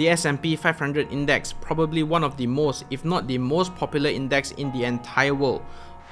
The S&P 500 index, probably one of the most, if not the most popular index in the entire world.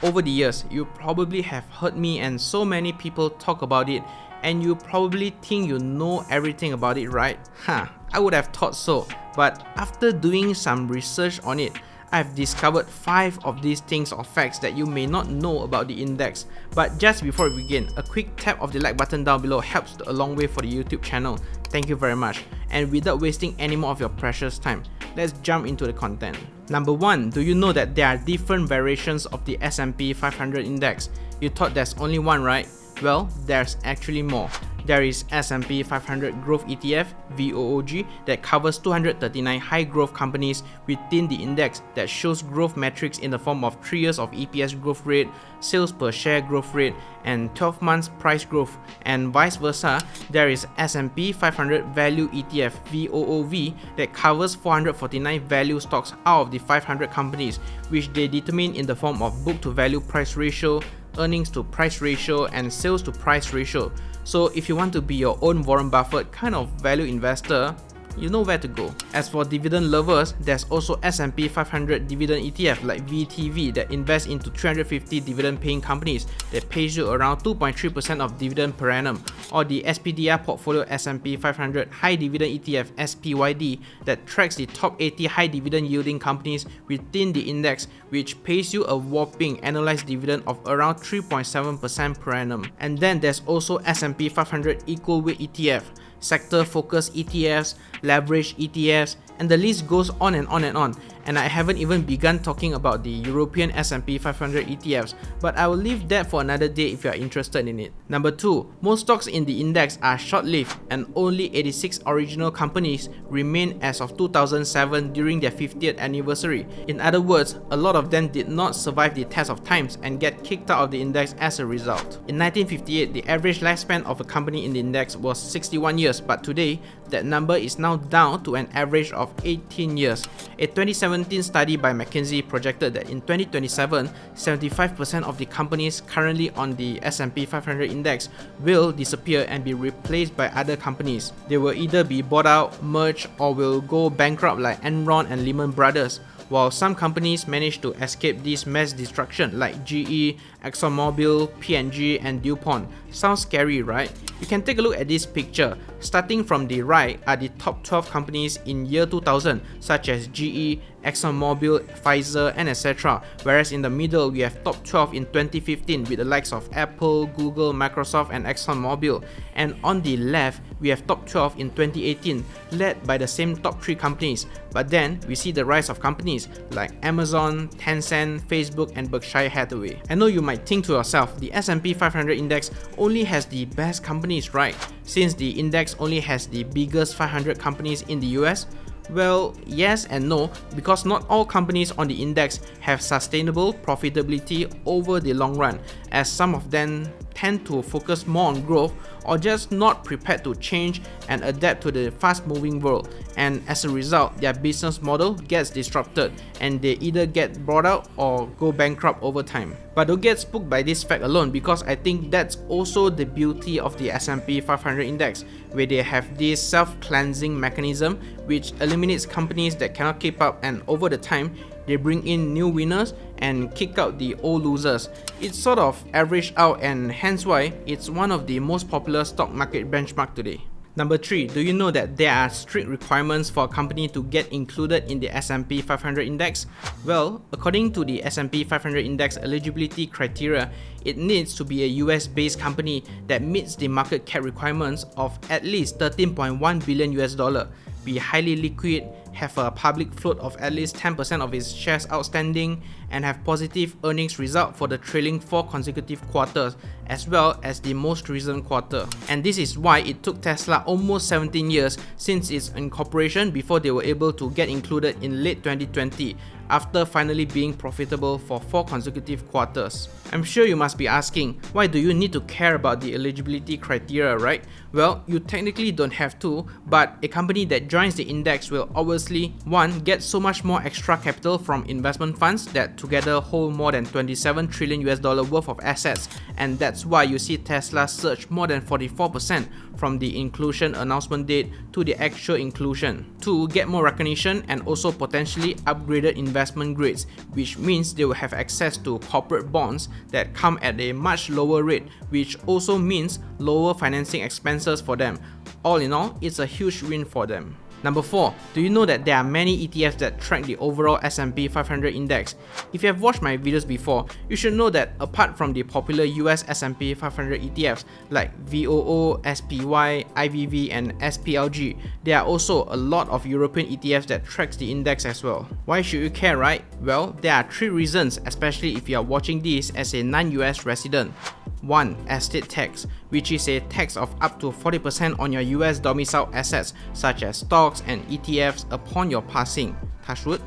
Over the years, you probably have heard me and so many people talk about it, and you probably think you know everything about it, right? I would have thought so, but after doing some research on it, I've discovered 5 of these things or facts that you may not know about the index. But just before we begin, a quick tap of the like button down below helps a long way for the YouTube channel. Thank you very much. And without wasting any more of your precious time, let's jump into the content. Number 1, do you know that there are different variations of the S&P 500 index? You thought there's only one, right? Well, there's actually more. There is S&P 500 Growth ETF (VOOG) that covers 239 high growth companies within the index that shows growth metrics in the form of 3 years of EPS growth rate, sales per share growth rate, and 12 months price growth, and vice versa. There is S&P 500 Value ETF (VOOV) that covers 449 value stocks out of the 500 companies, which they determine in the form of book to value price ratio, earnings to price ratio, and sales to price ratio. So if you want to be your own Warren Buffett kind of value investor, you know where to go. As for dividend lovers, there's also S&P 500 dividend ETF like VTV that invests into 350 dividend paying companies that pays you around 2.3% of dividend per annum, or the SPDR portfolio S&P 500 high dividend ETF SPYD that tracks the top 80 high dividend yielding companies within the index, which pays you a whopping annualized dividend of around 3.7% per annum. And then there's also S&P 500 equal weight ETF, sector focused ETFs, leverage ETFs, and the list goes on and on and on. And I haven't even begun talking about the European S&P 500 ETFs, but I will leave that for another day if you are interested in it. Number 2, most stocks in the index are short-lived, and only 86 original companies remain as of 2007 during their 50th anniversary. In other words, a lot of them did not survive the test of times and get kicked out of the index as a result. In 1958, the average lifespan of a company in the index was 61 years, but today, that number is now down to an average of 18 years. A 2017 study by McKinsey projected that in 2027, 75% of the companies currently on the S&P 500 index will disappear and be replaced by other companies. They will either be bought out, merged, or will go bankrupt like Enron and Lehman Brothers. While some companies manage to escape this mass destruction like GE, ExxonMobil, P&G, and DuPont. Sounds scary, right? You can take a look at this picture. Starting from the right are the top 12 companies in year 2000, such as GE, ExxonMobil, Pfizer, and etc. Whereas in the middle, we have top 12 in 2015 with the likes of Apple, Google, Microsoft, and ExxonMobil. And on the left, we have top 12 in 2018, led by the same top 3 companies. But then, we see the rise of companies like Amazon, Tencent, Facebook, and Berkshire Hathaway. I know you might think to yourself, the S&P 500 index only has the best companies, right? Since the index only has the biggest 500 companies in the US? Well, yes and no, because not all companies on the index have sustainable profitability over the long run, as some of them tend to focus more on growth or just not prepared to change and adapt to the fast-moving world, and as a result, their business model gets disrupted and they either get bought out or go bankrupt over time. But don't get spooked by this fact alone, because I think that's also the beauty of the S&P 500 index, where they have this self-cleansing mechanism which eliminates companies that cannot keep up, and over the time they bring in new winners and kick out the old losers. It's sort of averaged out, and hence why it's one of the most popular stock market benchmark today. Number 3, do you know that there are strict requirements for a company to get included in the S&P 500 index? Well, according to the S&P 500 index eligibility criteria, it needs to be a US-based company that meets the market cap requirements of at least $13.1 billion, be highly liquid, have a public float of at least 10% of its shares outstanding, and have positive earnings result for the trailing 4 consecutive quarters, as well as the most recent quarter. And this is why it took Tesla almost 17 years since its incorporation before they were able to get included in late 2020, after finally being profitable for 4 consecutive quarters. I'm sure you must be asking, why do you need to care about the eligibility criteria, right? Well, you technically don't have to, but a company that joins the index will obviously Firstly, one, get so much more extra capital from investment funds that together hold more than 27 trillion US dollar worth of assets, and that's why you see Tesla surge more than 44% from the inclusion announcement date to the actual inclusion. Two, get more recognition and also potentially upgraded investment grades, which means they will have access to corporate bonds that come at a much lower rate, which also means lower financing expenses for them. All in all, it's a huge win for them. Number 4, do you know that there are many ETFs that track the overall S&P 500 index? If you have watched my videos before, you should know that apart from the popular US S&P 500 ETFs like VOO, SPY, IVV and SPLG, there are also a lot of European ETFs that tracks the index as well. Why should you care, right? Well, there are 3 reasons, especially if you are watching this as a non-US resident. 1. Estate tax, which is a tax of up to 40% on your US domiciled assets such as stocks and ETFs upon your passing. Touch wood.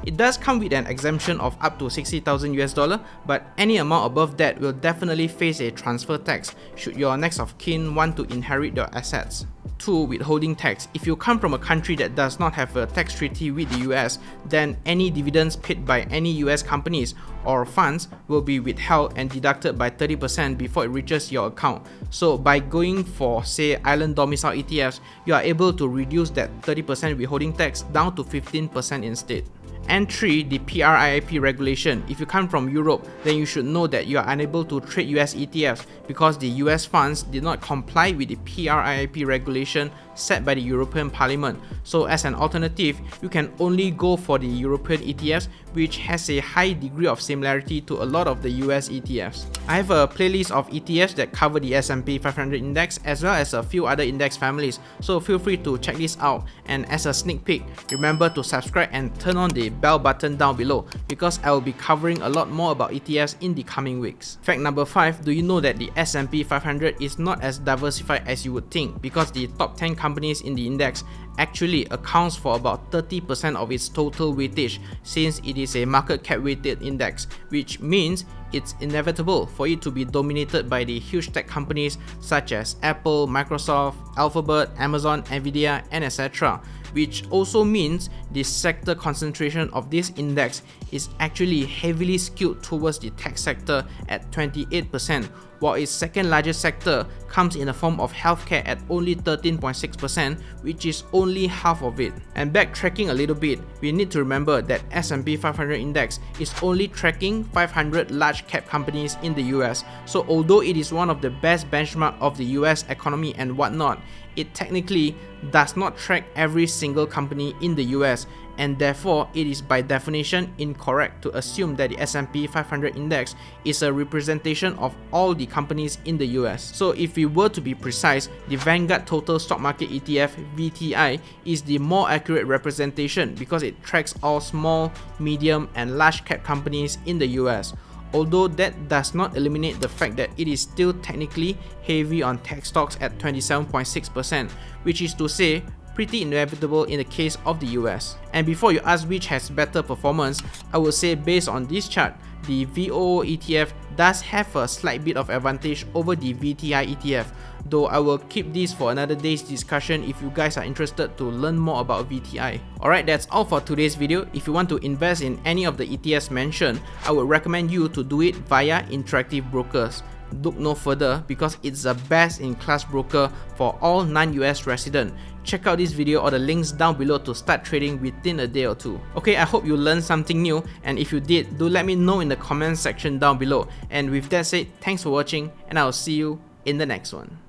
It does come with an exemption of up to 60,000 US dollar, but any amount above that will definitely face a transfer tax should your next of kin want to inherit your assets. 2. Withholding tax. If you come from a country that does not have a tax treaty with the US, then any dividends paid by any US companies or funds will be withheld and deducted by 30% before it reaches your account. So by going for, say, island domicile ETFs, you are able to reduce that 30% withholding tax down to 15% instead. And 3. The PRIIP regulation. If you come from Europe, then you should know that you are unable to trade US ETFs because the US funds did not comply with the PRIIP regulation set by the European Parliament. So as an alternative, you can only go for the European ETFs, which has a high degree of similarity to a lot of the US ETFs. I have a playlist of ETFs that cover the S&P 500 index as well as a few other index families, so feel free to check this out. And as a sneak peek, remember to subscribe and turn on the bell button down below because I will be covering a lot more about ETFs in the coming weeks. Fact number 5, do you know that the S&P 500 is not as diversified as you would think because the top 10 companies in the index actually accounts for about 30% of its total weightage, since it is a market cap weighted index, which means it's inevitable for it to be dominated by the huge tech companies such as Apple, Microsoft, Alphabet, Amazon, Nvidia, and etc. Which also means the sector concentration of this index is actually heavily skewed towards the tech sector at 28%, while its second largest sector comes in the form of healthcare at only 13.6%, which is only half of it. And backtracking a little bit, we need to remember that S&P 500 index is only tracking 500 large cap companies in the US, so although it is one of the best benchmark of the US economy and whatnot, it technically does not track every single company in the US, and therefore it is by definition incorrect to assume that the S&P 500 index is a representation of all the companies in the US. So if we were to be precise, the Vanguard Total Stock Market ETF VTI is the more accurate representation because it tracks all small, medium and large cap companies in the US. Although that does not eliminate the fact that it is still technically heavy on tech stocks at 27.6%, which is to say pretty inevitable in the case of the US. And before you ask which has better performance, I would say based on this chart, the VOO ETF does have a slight bit of advantage over the VTI ETF, though I will keep this for another day's discussion if you guys are interested to learn more about VTI. Alright, that's all for today's video. If you want to invest in any of the ETFs mentioned, I would recommend you to do it via Interactive Brokers. Look no further because it's the best in class broker for all non-US residents. Check out this video or the links down below to start trading within a day or two. Okay, I hope you learned something new, and if you did, do let me know in the comment section down below. And with that said, thanks for watching and I'll see you in the next one.